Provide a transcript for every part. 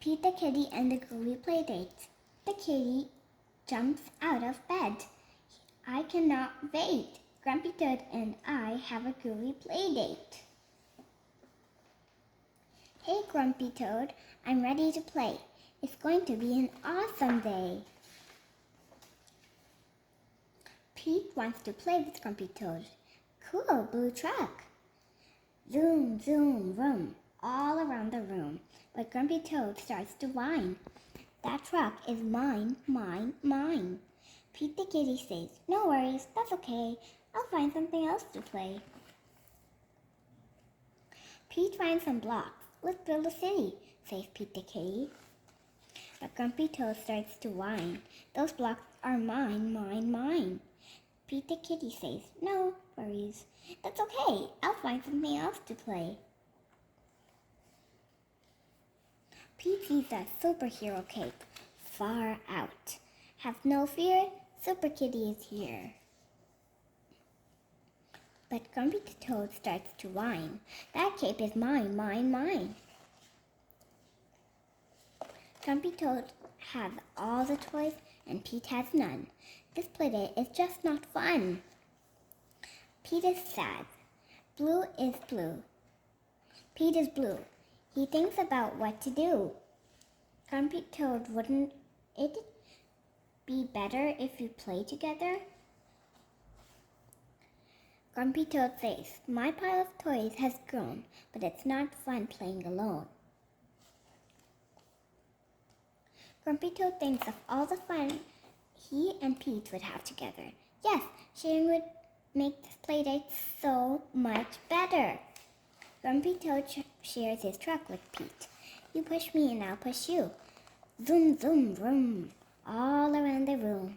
Pete the kitty and the Groovy play date. The kitty jumps out of bed. I cannot wait. Grumpy Toad and I have a Groovy play date. Hey Grumpy Toad, I'm ready to play. It's going to be an awesome day. Pete wants to play with Grumpy Toad. Cool blue truck. Zoom, zoom, vroom, all around the room. But Grumpy Toad starts to whine. That truck is mine, mine, mine. Pete the kitty says, no worries, that's okay. I'll find something else to play. Pete finds some blocks. Let's build a city, says Pete the kitty. But Grumpy Toad starts to whine. Those blocks are mine, mine, mine. Pete the kitty says, no worries, that's okay. I'll find something else to play. Pete sees a superhero cape far out. Have no fear, Super Kitty is here. But Grumpy Toad starts to whine. That cape is mine, mine, mine. Grumpy Toad has all the toys and Pete has none. This playdate is just not fun. Pete is sad. Blue is blue. Pete is blue. He thinks about what to do. Grumpy Toad, wouldn't it be better if you play together? Grumpy Toad says, my pile of toys has grown, but it's not fun playing alone. Grumpy Toad thinks of all the fun he and Pete would have together. Yes, sharing would make this playdate so much better. Grumpy Toad shares his truck with Pete. You push me and I'll push you. Zoom, zoom, vroom, all around the room.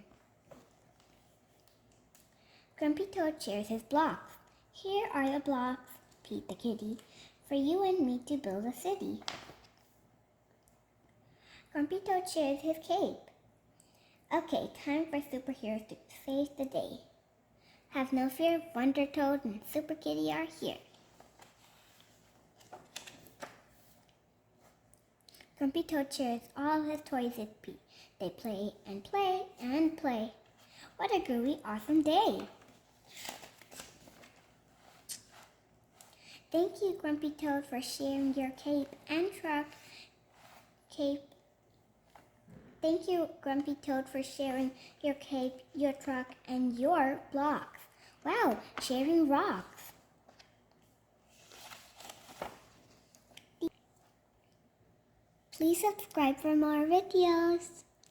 Grumpy Toad shares his blocks. Here are the blocks, Pete the kitty, for you and me to build a city. Grumpy Toad shares his cape. Okay, time for superheroes to save the day. Have no fear, Wonder Toad and Super Kitty are here. Grumpy Toad shares all his toys with Pete. They play and play and play. What a groovy, awesome day! Thank you, Grumpy Toad, for sharing your cape and truck. Thank you, Grumpy Toad, for sharing your cape, your truck, and your blocks. Wow, sharing rocks. Please subscribe for more videos.